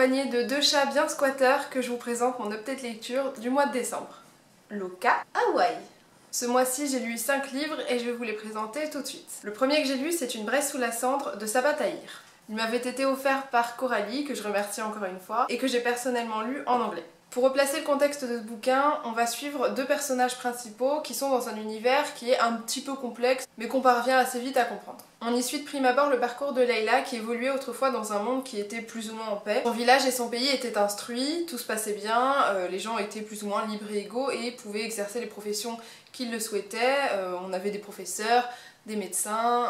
accompagnée de deux chats bien squatteurs que je vous présente mon update lecture du mois de décembre. Loka, Hawaï. Ce mois-ci, j'ai lu 5 livres et je vais vous les présenter tout de suite. Le premier que j'ai lu, c'est Une braise sous la cendre de Sabaa Tahir. Il m'avait été offert par Coralie, que je remercie encore une fois, et que j'ai personnellement lu en anglais. Pour replacer le contexte de ce bouquin, on va suivre deux personnages principaux qui sont dans un univers qui est un petit peu complexe, mais qu'on parvient assez vite à comprendre. On y suit de prime abord le parcours de Layla qui évoluait autrefois dans un monde qui était plus ou moins en paix. Son village et son pays étaient instruits, tout se passait bien, les gens étaient plus ou moins libres et égaux et pouvaient exercer les professions qu'ils le souhaitaient. On avait des professeurs, des médecins,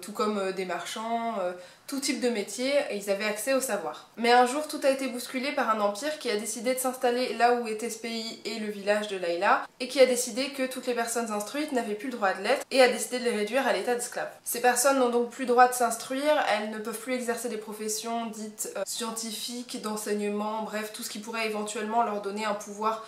tout comme des marchands, tout type de métier, et ils avaient accès au savoir. Mais un jour, tout a été bousculé par un empire qui a décidé de s'installer là où était ce pays et le village de Layla, et qui a décidé que toutes les personnes instruites n'avaient plus le droit de l'être, et a décidé de les réduire à l'état d'esclaves. Ces personnes n'ont donc plus le droit de s'instruire, elles ne peuvent plus exercer des professions dites scientifiques, d'enseignement, bref, tout ce qui pourrait éventuellement leur donner un pouvoir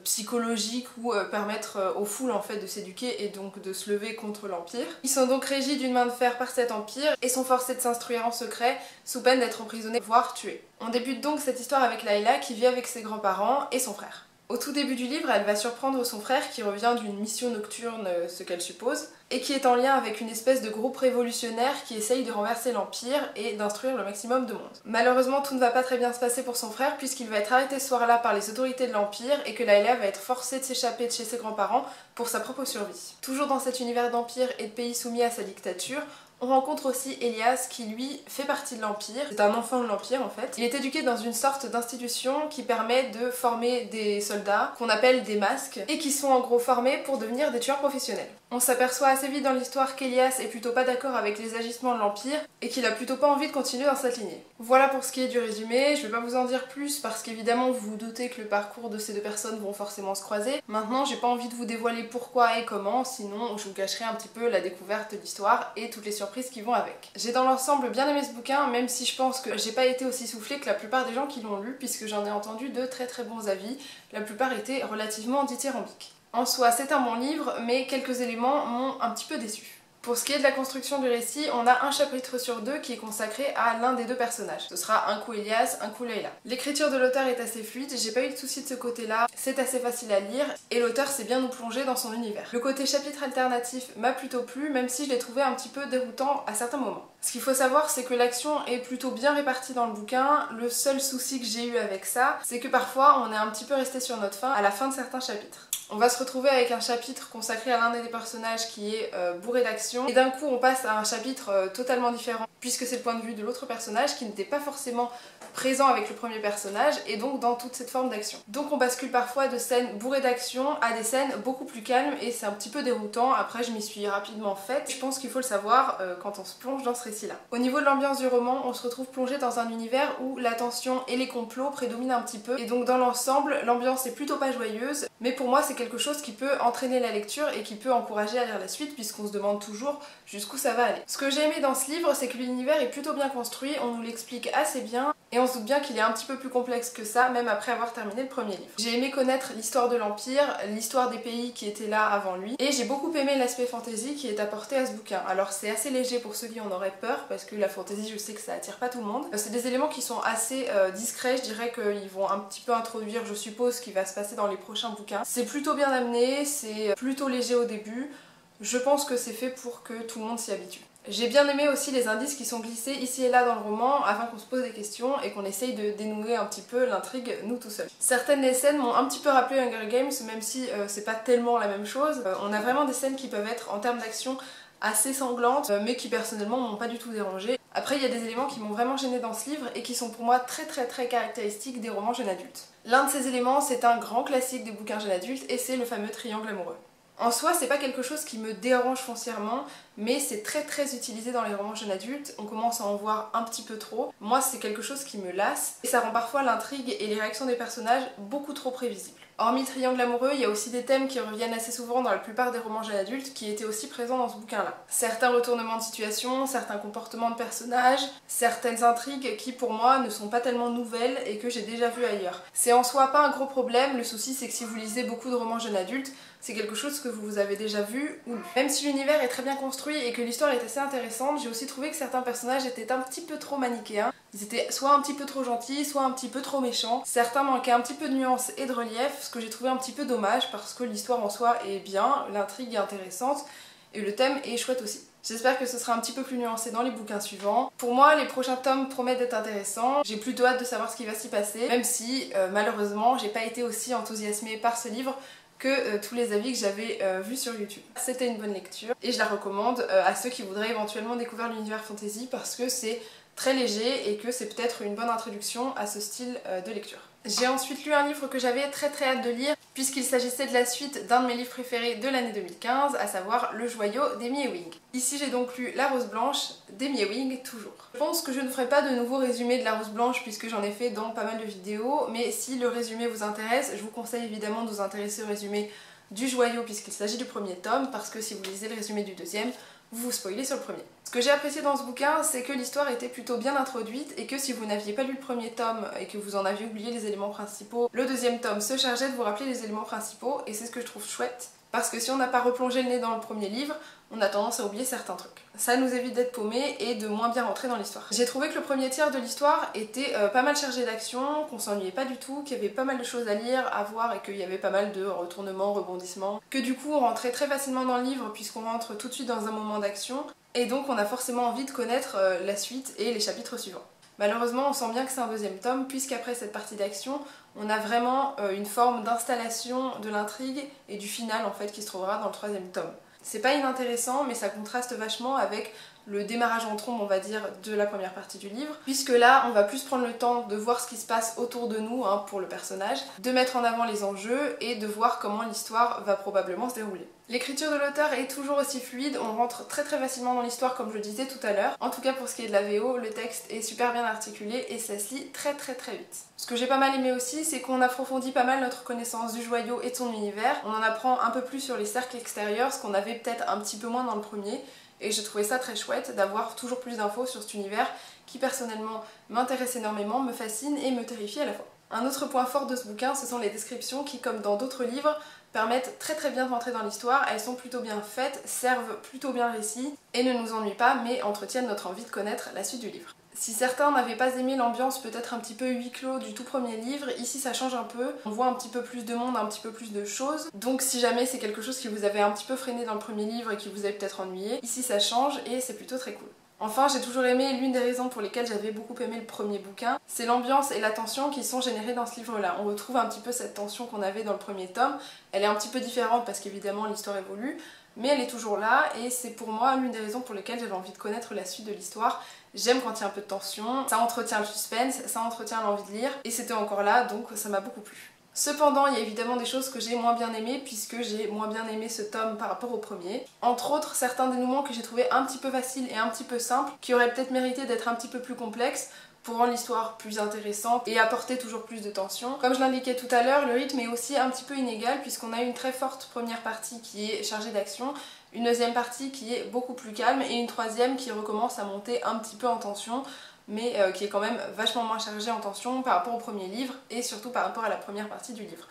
psychologique ou permettre aux foules en fait de s'éduquer et donc de se lever contre l'Empire. Ils sont donc régis d'une main de fer par cet empire et sont forcés de s'instruire en secret sous peine d'être emprisonnés voire tués. On débute donc cette histoire avec Layla qui vit avec ses grands-parents et son frère. Au tout début du livre, elle va surprendre son frère qui revient d'une mission nocturne, ce qu'elle suppose, et qui est en lien avec une espèce de groupe révolutionnaire qui essaye de renverser l'Empire et d'instruire le maximum de monde. Malheureusement, tout ne va pas très bien se passer pour son frère puisqu'il va être arrêté ce soir-là par les autorités de l'Empire et que Layla va être forcée de s'échapper de chez ses grands-parents pour sa propre survie. Toujours dans cet univers d'Empire et de pays soumis à sa dictature, on rencontre aussi Elias qui lui fait partie de l'Empire, c'est un enfant de l'Empire en fait. Il est éduqué dans une sorte d'institution qui permet de former des soldats qu'on appelle des masques et qui sont en gros formés pour devenir des tueurs professionnels. On s'aperçoit assez vite dans l'histoire qu'Elias est plutôt pas d'accord avec les agissements de l'Empire et qu'il a plutôt pas envie de continuer dans cette lignée. Voilà pour ce qui est du résumé, je vais pas vous en dire plus parce qu'évidemment vous vous doutez que le parcours de ces deux personnes vont forcément se croiser. Maintenant j'ai pas envie de vous dévoiler pourquoi et comment, sinon je vous cacherai un petit peu la découverte de l'histoire et toutes les surprises qui vont avec. J'ai dans l'ensemble bien aimé ce bouquin, même si je pense que j'ai pas été aussi soufflée que la plupart des gens qui l'ont lu puisque j'en ai entendu de très bons avis, la plupart étaient relativement dithyrambiques. En soi, c'est un bon livre, mais quelques éléments m'ont un petit peu déçue. Pour ce qui est de la construction du récit, on a un chapitre sur deux qui est consacré à l'un des deux personnages. Ce sera un coup Elias, un coup Layla. L'écriture de l'auteur est assez fluide, j'ai pas eu de soucis de ce côté-là, c'est assez facile à lire et l'auteur sait bien nous plonger dans son univers. Le côté chapitre alternatif m'a plutôt plu, même si je l'ai trouvé un petit peu déroutant à certains moments. Ce qu'il faut savoir, c'est que l'action est plutôt bien répartie dans le bouquin. Le seul souci que j'ai eu avec ça, c'est que parfois on est un petit peu resté sur notre faim à la fin de certains chapitres. On va se retrouver avec un chapitre consacré à l'un des personnages qui est bourré d'action et d'un coup on passe à un chapitre totalement différent puisque c'est le point de vue de l'autre personnage qui n'était pas forcément présent avec le premier personnage et donc dans toute cette forme d'action. Donc on bascule parfois de scènes bourrées d'action à des scènes beaucoup plus calmes et c'est un petit peu déroutant. Après je m'y suis rapidement faite, je pense qu'il faut le savoir quand on se plonge dans ce récit-là. Au niveau de l'ambiance du roman, on se retrouve plongé dans un univers où la tension et les complots prédominent un petit peu et donc dans l'ensemble l'ambiance est plutôt pas joyeuse, mais pour moi c'est quelque chose qui peut entraîner la lecture et qui peut encourager à lire la suite puisqu'on se demande toujours jusqu'où ça va aller. Ce que j'ai aimé dans ce livre, c'est que l'univers est plutôt bien construit, on nous l'explique assez bien et on se doute bien qu'il est un petit peu plus complexe que ça, même après avoir terminé le premier livre. J'ai aimé connaître l'histoire de l'Empire, l'histoire des pays qui étaient là avant lui, et j'ai beaucoup aimé l'aspect fantasy qui est apporté à ce bouquin. Alors c'est assez léger pour ceux qui en auraient peur, parce que la fantasy je sais que ça attire pas tout le monde. C'est des éléments qui sont assez discrets, je dirais qu'ils vont un petit peu introduire, je suppose, ce qui va se passer dans les prochains bouquins. C'est plutôt bien amené, c'est plutôt léger au début, je pense que c'est fait pour que tout le monde s'y habitue. J'ai bien aimé aussi les indices qui sont glissés ici et là dans le roman afin qu'on se pose des questions et qu'on essaye de dénouer un petit peu l'intrigue nous tout seuls. Certaines des scènes m'ont un petit peu rappelé Hunger Games, même si c'est pas tellement la même chose. On a vraiment des scènes qui peuvent être en termes d'action assez sanglantes mais qui personnellement m'ont pas du tout dérangé. Après il y a des éléments qui m'ont vraiment gêné dans ce livre et qui sont pour moi très caractéristiques des romans jeunes adultes. L'un de ces éléments c'est un grand classique des bouquins jeunes adultes et c'est le fameux triangle amoureux. En soi, c'est pas quelque chose qui me dérange foncièrement, mais c'est très utilisé dans les romans jeunes adultes, on commence à en voir un petit peu trop. Moi, c'est quelque chose qui me lasse, et ça rend parfois l'intrigue et les réactions des personnages beaucoup trop prévisibles. Hormis le triangle amoureux, il y a aussi des thèmes qui reviennent assez souvent dans la plupart des romans jeunes adultes qui étaient aussi présents dans ce bouquin-là. Certains retournements de situation, certains comportements de personnages, certaines intrigues qui pour moi ne sont pas tellement nouvelles et que j'ai déjà vues ailleurs. C'est en soi pas un gros problème, le souci c'est que si vous lisez beaucoup de romans jeunes adultes, c'est quelque chose que vous avez déjà vu ou lu. Même si l'univers est très bien construit et que l'histoire est assez intéressante, j'ai aussi trouvé que certains personnages étaient un petit peu trop manichéens. Ils étaient soit un petit peu trop gentils, soit un petit peu trop méchants. Certains manquaient un petit peu de nuance et de relief, ce que j'ai trouvé un petit peu dommage parce que l'histoire en soi est bien, l'intrigue est intéressante et le thème est chouette aussi. J'espère que ce sera un petit peu plus nuancé dans les bouquins suivants. Pour moi, les prochains tomes promettent d'être intéressants. J'ai plutôt hâte de savoir ce qui va s'y passer, même si malheureusement j'ai pas été aussi enthousiasmée par ce livre que tous les avis que j'avais vus sur YouTube. C'était une bonne lecture et je la recommande à ceux qui voudraient éventuellement découvrir l'univers fantasy parce que c'est très léger et que c'est peut-être une bonne introduction à ce style de lecture. J'ai ensuite lu un livre que j'avais très hâte de lire puisqu'il s'agissait de la suite d'un de mes livres préférés de l'année 2015, à savoir Le Joyau d'Amy Ewing. Ici j'ai donc lu La Rose Blanche d'Amy Ewing toujours. Je pense que je ne ferai pas de nouveau résumé de La Rose Blanche puisque j'en ai fait dans pas mal de vidéos, mais si le résumé vous intéresse, je vous conseille évidemment de vous intéresser au résumé du Joyau puisqu'il s'agit du premier tome, parce que si vous lisez le résumé du deuxième, vous spoilez sur le premier. Ce que j'ai apprécié dans ce bouquin, c'est que l'histoire était plutôt bien introduite et que si vous n'aviez pas lu le premier tome et que vous en aviez oublié les éléments principaux, le deuxième tome se chargeait de vous rappeler les éléments principaux et c'est ce que je trouve chouette. Parce que si on n'a pas replongé le nez dans le premier livre, on a tendance à oublier certains trucs. Ça nous évite d'être paumés et de moins bien rentrer dans l'histoire. J'ai trouvé que le premier tiers de l'histoire était pas mal chargé d'action, qu'on s'ennuyait pas du tout, qu'il y avait pas mal de choses à lire, à voir et qu'il y avait pas mal de retournements, rebondissements. Que du coup on rentrait très facilement dans le livre puisqu'on rentre tout de suite dans un moment d'action et donc on a forcément envie de connaître la suite et les chapitres suivants. Malheureusement, on sent bien que c'est un deuxième tome, puisqu'après cette partie d'action, on a vraiment une forme d'installation de l'intrigue et du final en fait qui se trouvera dans le troisième tome. C'est pas inintéressant, mais ça contraste vachement avec le démarrage en trombe, on va dire, de la première partie du livre, puisque là, on va plus prendre le temps de voir ce qui se passe autour de nous, pour le personnage, de mettre en avant les enjeux et de voir comment l'histoire va probablement se dérouler. L'écriture de l'auteur est toujours aussi fluide, on rentre très facilement dans l'histoire comme je le disais tout à l'heure. En tout cas pour ce qui est de la VO, le texte est super bien articulé et ça se lit très vite. Ce que j'ai pas mal aimé aussi, c'est qu'on approfondit pas mal notre connaissance du joyau et de son univers. On en apprend un peu plus sur les cercles extérieurs, ce qu'on avait peut-être un petit peu moins dans le premier. Et j'ai trouvé ça très chouette d'avoir toujours plus d'infos sur cet univers qui personnellement m'intéresse énormément, me fascine et me terrifie à la fois. Un autre point fort de ce bouquin, ce sont les descriptions qui, comme dans d'autres livres, permettent très bien de rentrer dans l'histoire. Elles sont plutôt bien faites, servent plutôt bien le récit et ne nous ennuient pas mais entretiennent notre envie de connaître la suite du livre. Si certains n'avaient pas aimé l'ambiance peut-être un petit peu huis clos du tout premier livre, ici ça change un peu, on voit un petit peu plus de monde, un petit peu plus de choses, donc si jamais c'est quelque chose qui vous avait un petit peu freiné dans le premier livre et qui vous avait peut-être ennuyé, ici ça change et c'est plutôt très cool. Enfin, j'ai toujours aimé, l'une des raisons pour lesquelles j'avais beaucoup aimé le premier bouquin, c'est l'ambiance et la tension qui sont générées dans ce livre-là. On retrouve un petit peu cette tension qu'on avait dans le premier tome, elle est un petit peu différente parce qu'évidemment l'histoire évolue, mais elle est toujours là et c'est pour moi l'une des raisons pour lesquelles j'avais envie de connaître la suite de l'histoire. J'aime quand il y a un peu de tension, ça entretient le suspense, ça entretient l'envie de lire et c'était encore là donc ça m'a beaucoup plu. Cependant, il y a évidemment des choses que j'ai moins bien aimées puisque j'ai moins bien aimé ce tome par rapport au premier. Entre autres, certains dénouements que j'ai trouvé un petit peu faciles et un petit peu simples, qui auraient peut-être mérité d'être un petit peu plus complexes pour rendre l'histoire plus intéressante et apporter toujours plus de tension. Comme je l'indiquais tout à l'heure, le rythme est aussi un petit peu inégal puisqu'on a une très forte première partie qui est chargée d'action, une deuxième partie qui est beaucoup plus calme et une troisième qui recommence à monter un petit peu en tension, mais qui est quand même vachement moins chargée en tension par rapport au premier livre et surtout par rapport à la première partie du livre.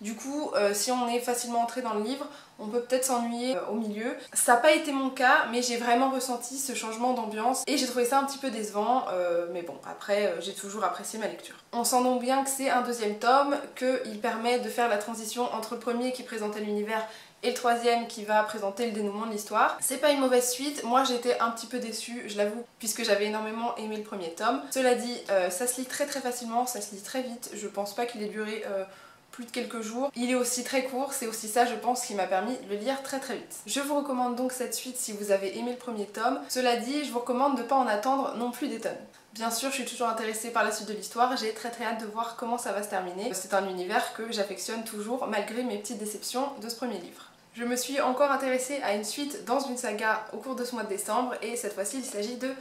Du coup, si on est facilement entré dans le livre, on peut peut-être s'ennuyer au milieu. Ça n'a pas été mon cas, mais j'ai vraiment ressenti ce changement d'ambiance et j'ai trouvé ça un petit peu décevant, mais bon, après, j'ai toujours apprécié ma lecture. On sent donc bien que c'est un deuxième tome, qu'il permet de faire la transition entre le premier qui présentait l'univers et le troisième qui va présenter le dénouement de l'histoire. C'est pas une mauvaise suite, moi j'étais un petit peu déçue, je l'avoue, puisque j'avais énormément aimé le premier tome. Cela dit, ça se lit très facilement, ça se lit très vite, je pense pas qu'il ait duré plus de quelques jours. Il est aussi très court, c'est aussi ça je pense qui m'a permis de le lire très vite. Je vous recommande donc cette suite si vous avez aimé le premier tome. Cela dit, je vous recommande de ne pas en attendre non plus des tonnes. Bien sûr, je suis toujours intéressée par la suite de l'histoire, j'ai très hâte de voir comment ça va se terminer. C'est un univers que j'affectionne toujours malgré mes petites déceptions de ce premier livre. Je me suis encore intéressée à une suite dans une saga au cours de ce mois de décembre et cette fois-ci il s'agit de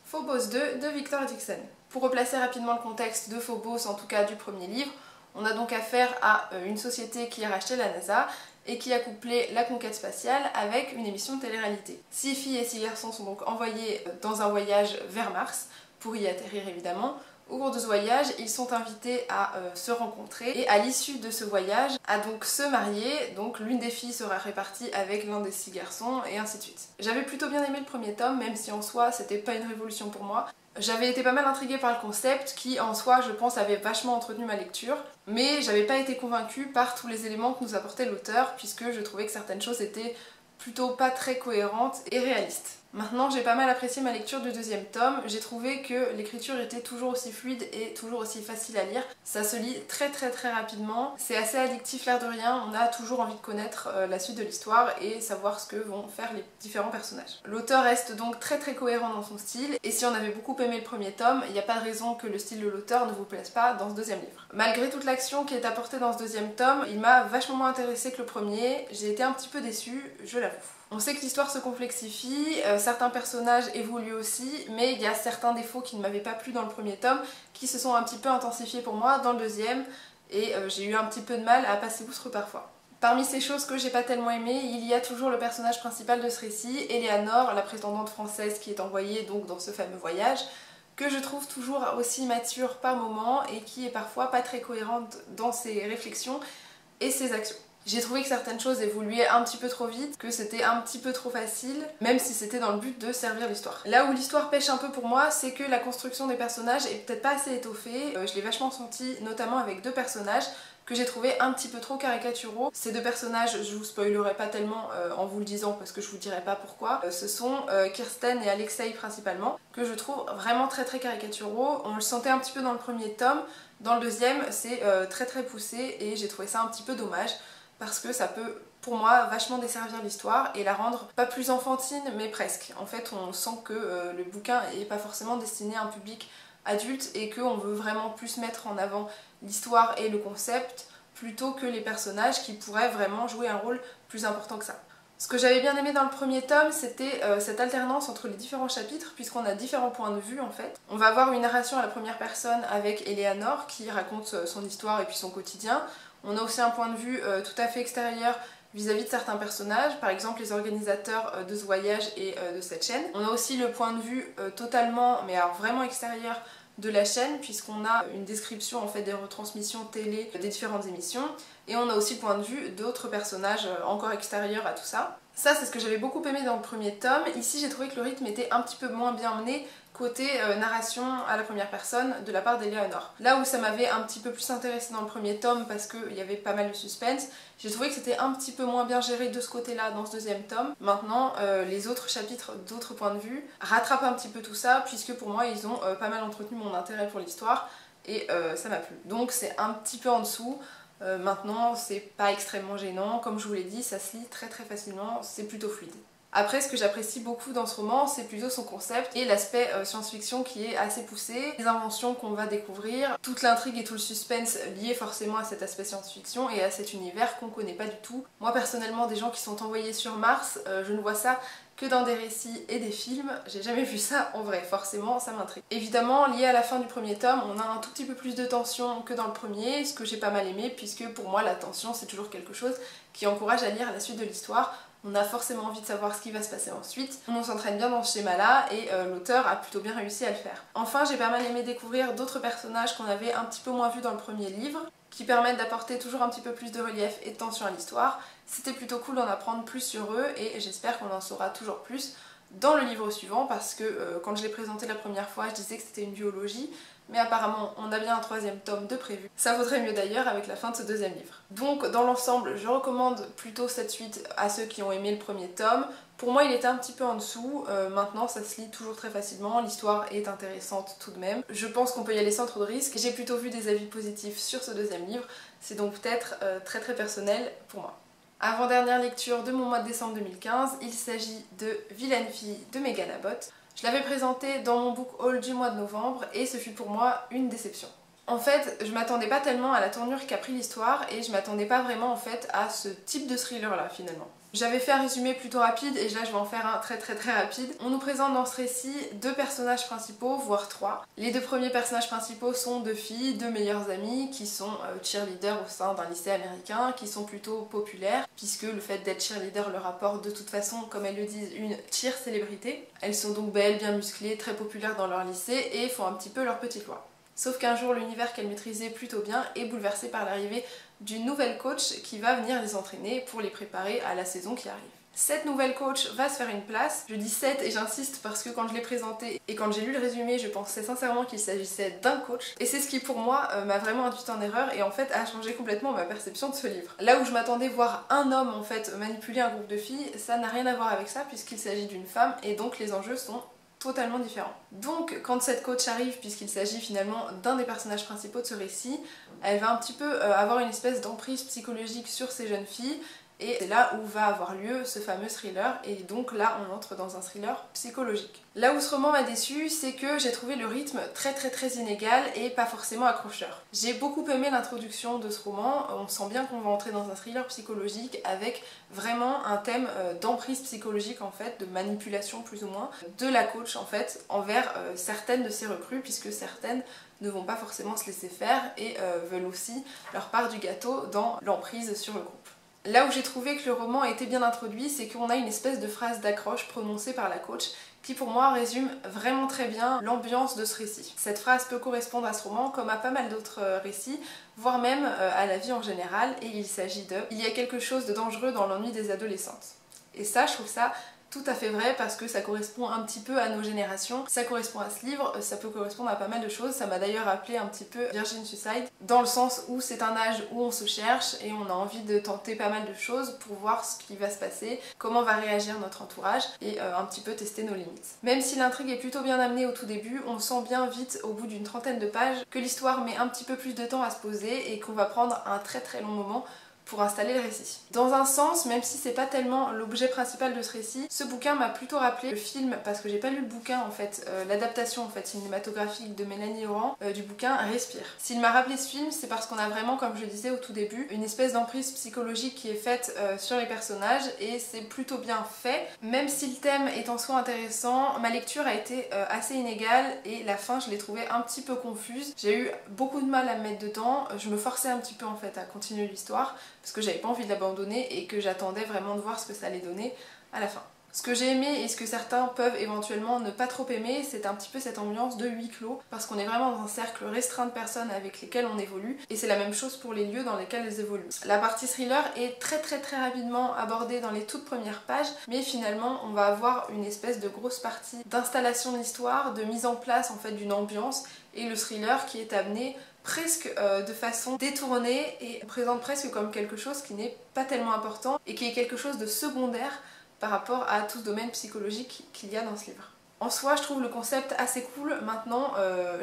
Phobos 2 de Victor Dixon. Pour replacer rapidement le contexte de Phobos, en tout cas du premier livre, on a donc affaire à une société qui a racheté la NASA et qui a couplé la conquête spatiale avec une émission de télé-réalité. 6 filles et 6 garçons sont donc envoyés dans un voyage vers Mars, pour y atterrir évidemment. Au cours de ce voyage, ils sont invités à se rencontrer et à l'issue de ce voyage, à donc se marier. Donc l'une des filles sera répartie avec l'un des 6 garçons et ainsi de suite. J'avais plutôt bien aimé le premier tome, même si en soi c'était pas une révolution pour moi. J'avais été pas mal intriguée par le concept qui en soi je pense avait vachement entretenu ma lecture, mais j'avais pas été convaincue par tous les éléments que nous apportait l'auteur puisque je trouvais que certaines choses étaient plutôt pas très cohérentes et réalistes. Maintenant j'ai pas mal apprécié ma lecture du deuxième tome, j'ai trouvé que l'écriture était toujours aussi fluide et toujours aussi facile à lire, ça se lit très rapidement, c'est assez addictif l'air de rien, on a toujours envie de connaître la suite de l'histoire et savoir ce que vont faire les différents personnages. L'auteur reste donc très cohérent dans son style et si on avait beaucoup aimé le premier tome, il n'y a pas de raison que le style de l'auteur ne vous plaise pas dans ce deuxième livre. Malgré toute l'action qui est apportée dans ce deuxième tome, il m'a vachement moins intéressée que le premier, j'ai été un petit peu déçue, je l'avoue. On sait que l'histoire se complexifie, certains personnages évoluent aussi, mais il y a certains défauts qui ne m'avaient pas plu dans le premier tome, qui se sont un petit peu intensifiés pour moi dans le deuxième, et j'ai eu un petit peu de mal à passer outre parfois. Parmi ces choses que j'ai pas tellement aimées, il y a toujours le personnage principal de ce récit, Eleanor, la prétendante française qui est envoyée donc dans ce fameux voyage, que je trouve toujours aussi mature par moments et qui est parfois pas très cohérente dans ses réflexions et ses actions. J'ai trouvé que certaines choses évoluaient un petit peu trop vite, que c'était un petit peu trop facile, même si c'était dans le but de servir l'histoire. Là où l'histoire pêche un peu pour moi, c'est que la construction des personnages est peut-être pas assez étoffée. Je l'ai vachement senti, notamment avec deux personnages que j'ai trouvé un petit peu trop caricaturaux. Ces deux personnages, je vous spoilerai pas tellement en vous le disant parce que je vous dirai pas pourquoi, ce sont Kirsten et Alexei principalement, que je trouve vraiment très caricaturaux. On le sentait un petit peu dans le premier tome, dans le deuxième c'est très poussé et j'ai trouvé ça un petit peu dommage parce que ça peut, pour moi, vachement desservir l'histoire et la rendre pas plus enfantine, mais presque. En fait, on sent que le bouquin est pas forcément destiné à un public adulte et qu'on veut vraiment plus mettre en avant l'histoire et le concept plutôt que les personnages qui pourraient vraiment jouer un rôle plus important que ça. Ce que j'avais bien aimé dans le premier tome, c'était cette alternance entre les différents chapitres, puisqu'on a différents points de vue en fait. On va avoir une narration à la première personne avec Eleanor qui raconte son histoire et puis son quotidien. On a aussi un point de vue tout à fait extérieur vis-à-vis de certains personnages, par exemple les organisateurs de ce voyage et de cette chaîne. On a aussi le point de vue totalement, mais alors vraiment extérieur de la chaîne, puisqu'on a une description en fait des retransmissions télé des différentes émissions, et on a aussi le point de vue d'autres personnages encore extérieurs à tout ça. Ça c'est ce que j'avais beaucoup aimé dans le premier tome. Ici j'ai trouvé que le rythme était un petit peu moins bien mené côté narration à la première personne de la part d'Eleanor. Là où ça m'avait un petit peu plus intéressé dans le premier tome parce qu'il y avait pas mal de suspense, j'ai trouvé que c'était un petit peu moins bien géré de ce côté-là dans ce deuxième tome. Maintenant, les autres chapitres d'autres points de vue rattrapent un petit peu tout ça puisque pour moi ils ont pas mal entretenu mon intérêt pour l'histoire et ça m'a plu. Donc c'est un petit peu en dessous. Maintenant c'est pas extrêmement gênant, comme je vous l'ai dit, ça se lit très facilement, c'est plutôt fluide. Après, ce que j'apprécie beaucoup dans ce roman, c'est plutôt son concept et l'aspect science-fiction qui est assez poussé, les inventions qu'on va découvrir, toute l'intrigue et tout le suspense lié forcément à cet aspect science-fiction et à cet univers qu'on connaît pas du tout. Moi personnellement, des gens qui sont envoyés sur Mars, je ne vois ça que dans des récits et des films, j'ai jamais vu ça en vrai, forcément ça m'intrigue. Évidemment, lié à la fin du premier tome, on a un tout petit peu plus de tension que dans le premier, ce que j'ai pas mal aimé puisque pour moi la tension c'est toujours quelque chose qui encourage à lire la suite de l'histoire. On a forcément envie de savoir ce qui va se passer ensuite. On s'entraîne bien dans ce schéma-là et l'auteur a plutôt bien réussi à le faire. Enfin, j'ai pas mal aimé découvrir d'autres personnages qu'on avait un petit peu moins vus dans le premier livre, qui permettent d'apporter toujours un petit peu plus de relief et de tension à l'histoire. C'était plutôt cool d'en apprendre plus sur eux et j'espère qu'on en saura toujours plus dans le livre suivant parce que quand je l'ai présenté la première fois, je disais que c'était une duologie, mais apparemment on a bien un troisième tome de prévu. Ça vaudrait mieux d'ailleurs avec la fin de ce deuxième livre. Donc dans l'ensemble, je recommande plutôt cette suite à ceux qui ont aimé le premier tome. Pour moi il était un petit peu en dessous, maintenant ça se lit toujours très facilement, l'histoire est intéressante tout de même. Je pense qu'on peut y aller sans trop de risques, j'ai plutôt vu des avis positifs sur ce deuxième livre, c'est donc peut-être très personnel pour moi. Avant-dernière lecture de mon mois de décembre 2015, il s'agit de Vilaine fille de Megan Abbott. Je l'avais présenté dans mon book haul du mois de novembre et ce fut pour moi une déception. En fait, je m'attendais pas tellement à la tournure qu'a pris l'histoire et je m'attendais pas vraiment en fait à ce type de thriller là finalement. J'avais fait un résumé plutôt rapide et là je vais en faire un très rapide. On nous présente dans ce récit deux personnages principaux, voire trois. Les deux premiers personnages principaux sont deux filles, deux meilleures amies qui sont cheerleaders au sein d'un lycée américain, qui sont plutôt populaires puisque le fait d'être cheerleader leur apporte de toute façon, comme elles le disent, une cheer célébrité. Elles sont donc belles, bien musclées, très populaires dans leur lycée et font un petit peu leur petite loi. Sauf qu'un jour, l'univers qu'elles maîtrisaient plutôt bien est bouleversé par l'arrivée d'une nouvelle coach qui va venir les entraîner pour les préparer à la saison qui arrive. Cette nouvelle coach va se faire une place. Je dis cette et j'insiste parce que quand je l'ai présentée et quand j'ai lu le résumé, je pensais sincèrement qu'il s'agissait d'un coach. Et c'est ce qui pour moi m'a vraiment induit en erreur et en fait a changé complètement ma perception de ce livre. Là où je m'attendais voir un homme en fait manipuler un groupe de filles, ça n'a rien à voir avec ça puisqu'il s'agit d'une femme et donc les enjeux sont totalement différents. Donc quand cette coach arrive, puisqu'il s'agit finalement d'un des personnages principaux de ce récit, elle va un petit peu avoir une espèce d'emprise psychologique sur ces jeunes filles. Et c'est là où va avoir lieu ce fameux thriller, et donc là on entre dans un thriller psychologique. Là où ce roman m'a déçu, c'est que j'ai trouvé le rythme très inégal et pas forcément accrocheur. J'ai beaucoup aimé l'introduction de ce roman, on sent bien qu'on va entrer dans un thriller psychologique avec vraiment un thème d'emprise psychologique en fait, de manipulation plus ou moins, de la coach en fait, envers certaines de ses recrues, puisque certaines ne vont pas forcément se laisser faire et veulent aussi leur part du gâteau dans l'emprise sur le groupe. Là où j'ai trouvé que le roman était bien introduit, c'est qu'on a une espèce de phrase d'accroche prononcée par la coach qui pour moi résume vraiment très bien l'ambiance de ce récit. Cette phrase peut correspondre à ce roman comme à pas mal d'autres récits, voire même à la vie en général, et il s'agit de « Il y a quelque chose de dangereux dans l'ennui des adolescentes ». Et ça, je trouve ça tout à fait vrai parce que ça correspond un petit peu à nos générations, ça correspond à ce livre, ça peut correspondre à pas mal de choses, ça m'a d'ailleurs rappelé un petit peu Virgin Suicide, dans le sens où c'est un âge où on se cherche et on a envie de tenter pas mal de choses pour voir ce qui va se passer, comment va réagir notre entourage et un petit peu tester nos limites. Même si l'intrigue est plutôt bien amenée au tout début, on sent bien vite au bout d'une trentaine de pages que l'histoire met un petit peu plus de temps à se poser et qu'on va prendre un très long moment pour installer le récit. Dans un sens, même si c'est pas tellement l'objet principal de ce récit, ce bouquin m'a plutôt rappelé le film, parce que j'ai pas lu le bouquin en fait, l'adaptation en fait cinématographique de Mélanie Laurent du bouquin Respire. S'il m'a rappelé ce film, c'est parce qu'on a vraiment, comme je le disais au tout début, une espèce d'emprise psychologique qui est faite sur les personnages et c'est plutôt bien fait. Même si le thème est en soi intéressant, ma lecture a été assez inégale et la fin je l'ai trouvée un petit peu confuse. J'ai eu beaucoup de mal à me mettre dedans, je me forçais un petit peu en fait à continuer l'histoire parce que j'avais pas envie de l'abandonner et que j'attendais vraiment de voir ce que ça allait donner à la fin. Ce que j'ai aimé et ce que certains peuvent éventuellement ne pas trop aimer, c'est un petit peu cette ambiance de huis clos, parce qu'on est vraiment dans un cercle restreint de personnes avec lesquelles on évolue, et c'est la même chose pour les lieux dans lesquels elles évoluent. La partie thriller est très rapidement abordée dans les toutes premières pages, mais finalement on va avoir une espèce de grosse partie d'installation de l'histoire, de mise en place en fait d'une ambiance, et le thriller qui est amené presque de façon détournée et présente presque comme quelque chose qui n'est pas tellement important et qui est quelque chose de secondaire par rapport à tout ce domaine psychologique qu'il y a dans ce livre. En soi, je trouve le concept assez cool. Maintenant,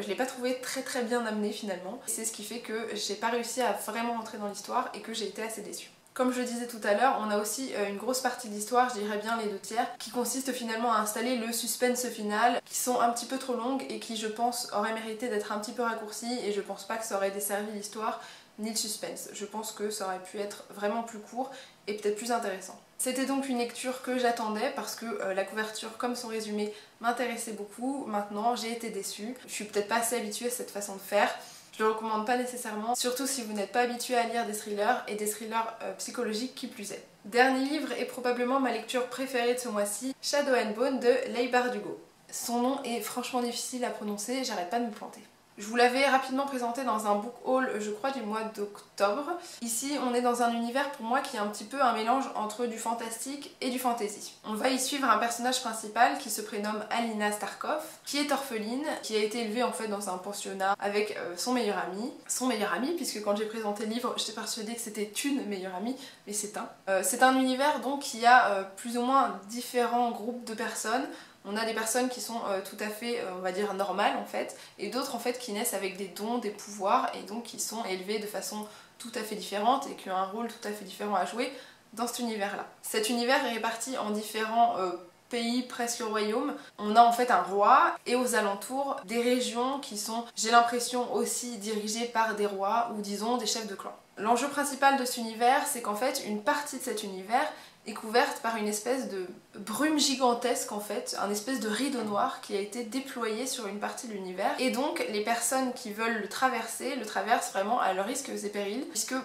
je l'ai pas trouvé très bien amené finalement. C'est ce qui fait que j'ai pas réussi à vraiment entrer dans l'histoire et que j'ai été assez déçue. Comme je le disais tout à l'heure, on a aussi une grosse partie de l'histoire, je dirais bien les 2/3, qui consiste finalement à installer le suspense final, qui sont un petit peu trop longues et qui, je pense, auraient mérité d'être un petit peu raccourcies, et je pense pas que ça aurait desservi l'histoire ni le suspense. Je pense que ça aurait pu être vraiment plus court et peut-être plus intéressant. C'était donc une lecture que j'attendais parce que la couverture comme son résumé m'intéressait beaucoup. Maintenant j'ai été déçue, je suis peut-être pas assez habituée à cette façon de faire. Je le recommande pas nécessairement, surtout si vous n'êtes pas habitué à lire des thrillers et des thrillers psychologiques qui plus est. Dernier livre et probablement ma lecture préférée de ce mois-ci, Shadow and Bone de Leigh Bardugo. Son nom est franchement difficile à prononcer, j'arrête pas de me planter. Je vous l'avais rapidement présenté dans un book haul, je crois, du mois d'octobre. Ici, on est dans un univers pour moi qui est un petit peu un mélange entre du fantastique et du fantasy. On va y suivre un personnage principal qui se prénomme Alina Starkov, qui est orpheline, qui a été élevée en fait dans un pensionnat avec son meilleur ami. Son meilleur ami, puisque quand j'ai présenté le livre, j'étais persuadée que c'était une meilleure amie, mais c'est un. C'est un univers donc qui a plus ou moins différents groupes de personnes. On a des personnes qui sont tout à fait, on va dire, normales en fait, et d'autres en fait qui naissent avec des dons, des pouvoirs, et donc qui sont élevées de façon tout à fait différente et qui ont un rôle tout à fait différent à jouer dans cet univers-là. Cet univers est réparti en différents pays, presque royaumes. On a en fait un roi et aux alentours des régions qui sont, j'ai l'impression, aussi dirigées par des rois ou disons des chefs de clan. L'enjeu principal de cet univers, c'est qu'en fait une partie de cet univers est couverte par une espèce de brume gigantesque en fait, un espèce de rideau noir qui a été déployé sur une partie de l'univers, et donc les personnes qui veulent le traversent vraiment à leurs risques et périls, puisque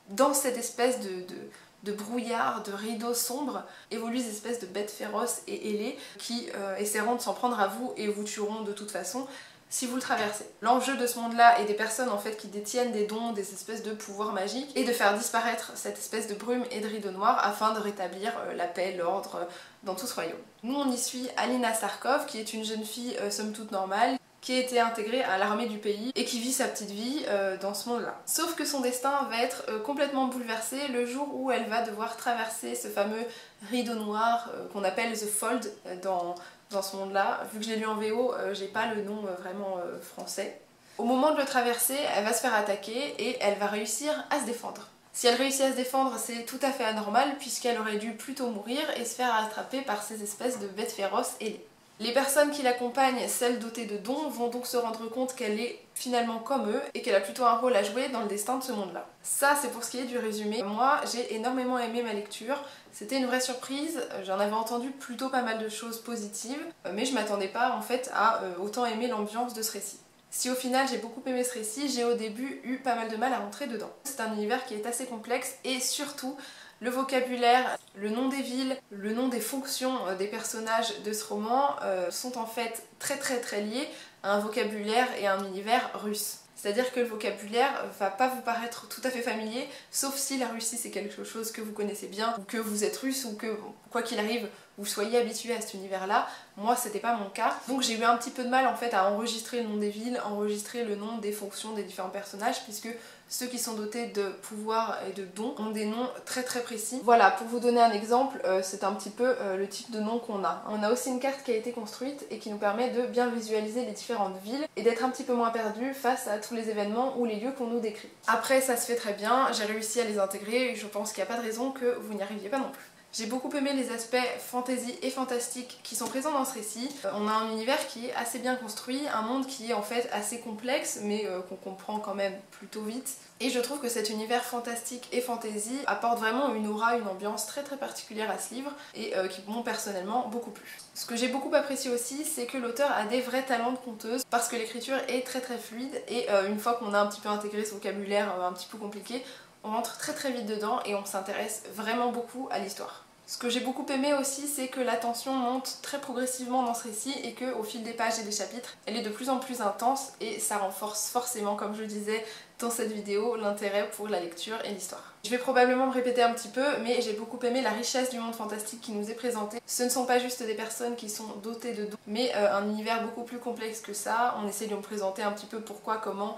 dans cette espèce de brouillard, de rideau sombre, évoluent des espèces de bêtes féroces et ailées qui essaieront de s'en prendre à vous et vous tueront de toute façon si vous le traversez. L'enjeu de ce monde-là et des personnes en fait qui détiennent des dons, des espèces de pouvoirs magiques, est de faire disparaître cette espèce de brume et de rideau noir afin de rétablir la paix, l'ordre dans tout ce royaume. Nous on y suit Alina Starkov qui est une jeune fille somme toute normale, qui a été intégrée à l'armée du pays et qui vit sa petite vie dans ce monde-là. Sauf que son destin va être complètement bouleversé le jour où elle va devoir traverser ce fameux rideau noir qu'on appelle The Fold dans ce monde-là. Vu que je l'ai lu en VO, j'ai pas le nom vraiment français. Au moment de le traverser, elle va se faire attaquer et elle va réussir à se défendre. Si elle réussit à se défendre, c'est tout à fait anormal puisqu'elle aurait dû plutôt mourir et se faire attraper par ces espèces de bêtes féroces ailées. Les personnes qui l'accompagnent, celles dotées de dons, vont donc se rendre compte qu'elle est finalement comme eux et qu'elle a plutôt un rôle à jouer dans le destin de ce monde-là. Ça, c'est pour ce qui est du résumé. Moi, j'ai énormément aimé ma lecture. C'était une vraie surprise. J'en avais entendu plutôt pas mal de choses positives, mais je m'attendais pas en fait à autant aimer l'ambiance de ce récit. Si au final j'ai beaucoup aimé ce récit, j'ai au début eu pas mal de mal à rentrer dedans. C'est un univers qui est assez complexe et surtout le vocabulaire, le nom des villes, le nom des fonctions des personnages de ce roman sont en fait très liés à un vocabulaire et à un univers russe. C'est-à-dire que le vocabulaire va pas vous paraître tout à fait familier, sauf si la Russie c'est quelque chose que vous connaissez bien, ou que vous êtes russe, ou que quoi qu'il arrive, vous soyez habitué à cet univers-là. Moi c'était pas mon cas, donc j'ai eu un petit peu de mal en fait à enregistrer le nom des villes, enregistrer le nom des fonctions des différents personnages, puisque ceux qui sont dotés de pouvoirs et de dons ont des noms très précis. Voilà, pour vous donner un exemple, c'est un petit peu le type de nom qu'on a. On a aussi une carte qui a été construite et qui nous permet de bien visualiser les différentes villes et d'être un petit peu moins perdu face à tous les événements ou les lieux qu'on nous décrit. Après ça se fait très bien, j'ai réussi à les intégrer et je pense qu'il n'y a pas de raison que vous n'y arriviez pas non plus. J'ai beaucoup aimé les aspects fantasy et fantastiques qui sont présents dans ce récit. On a un univers qui est assez bien construit, un monde qui est en fait assez complexe mais qu'on comprend quand même plutôt vite. Et je trouve que cet univers fantastique et fantasy apporte vraiment une aura, une ambiance très particulière à ce livre et qui m'ont personnellement beaucoup plu. Ce que j'ai beaucoup apprécié aussi, c'est que l'auteur a des vrais talents de conteuse parce que l'écriture est très fluide et une fois qu'on a un petit peu intégré ce vocabulaire un petit peu compliqué, on rentre très vite dedans et on s'intéresse vraiment beaucoup à l'histoire. Ce que j'ai beaucoup aimé aussi, c'est que la tension monte très progressivement dans ce récit et qu'au fil des pages et des chapitres, elle est de plus en plus intense et ça renforce forcément, comme je disais dans cette vidéo, l'intérêt pour la lecture et l'histoire. Je vais probablement me répéter un petit peu, mais j'ai beaucoup aimé la richesse du monde fantastique qui nous est présenté. Ce ne sont pas juste des personnes qui sont dotées de dons, mais un univers beaucoup plus complexe que ça. On essaie de nous présenter un petit peu pourquoi, comment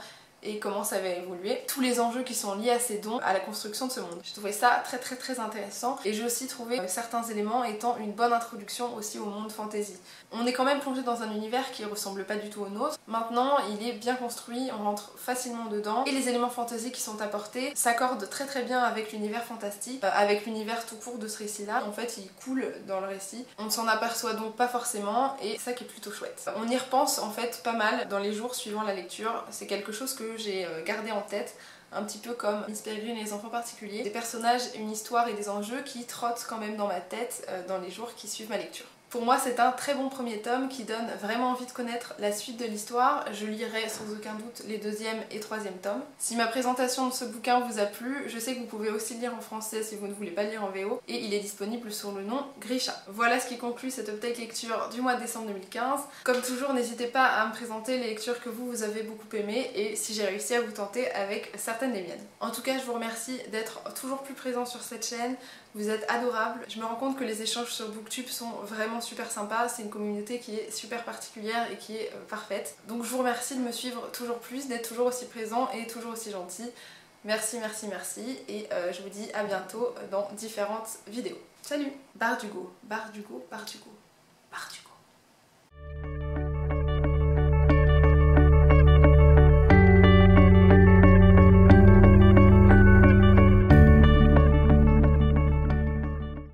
et comment ça va évoluer, tous les enjeux qui sont liés à ces dons, à la construction de ce monde. J'ai trouvé ça très intéressant et j'ai aussi trouvé certains éléments étant une bonne introduction aussi au monde fantasy. On est quand même plongé dans un univers qui ressemble pas du tout au nôtre. Maintenant, il est bien construit, on rentre facilement dedans et les éléments fantasy qui sont apportés s'accordent très bien avec l'univers fantastique, avec l'univers tout court de ce récit-là. En fait, il coule dans le récit. On ne s'en aperçoit donc pas forcément et ça qui est plutôt chouette. On y repense en fait pas mal dans les jours suivant la lecture. C'est quelque chose que j'ai gardé en tête, un petit peu comme Miss Peregrine et les enfants particuliers. Des personnages, une histoire et des enjeux qui trottent quand même dans ma tête dans les jours qui suivent ma lecture. Pour moi, c'est un très bon premier tome qui donne vraiment envie de connaître la suite de l'histoire. Je lirai sans aucun doute les deuxième et troisième tomes. Si ma présentation de ce bouquin vous a plu, je sais que vous pouvez aussi le lire en français si vous ne voulez pas le lire en VO, et il est disponible sous le nom Grisha. Voilà ce qui conclut cette update lecture du mois de décembre 2015. Comme toujours, n'hésitez pas à me présenter les lectures que vous avez beaucoup aimées et si j'ai réussi à vous tenter avec certaines des miennes. En tout cas, je vous remercie d'être toujours plus présent sur cette chaîne. Vous êtes adorables. Je me rends compte que les échanges sur Booktube sont vraiment super sympas. C'est une communauté qui est super particulière et qui est parfaite. Donc je vous remercie de me suivre toujours plus, d'être toujours aussi présent et toujours aussi gentil. Merci et je vous dis à bientôt dans différentes vidéos. Salut! Bardugo, Bardugo, Bardugo, Bardugo.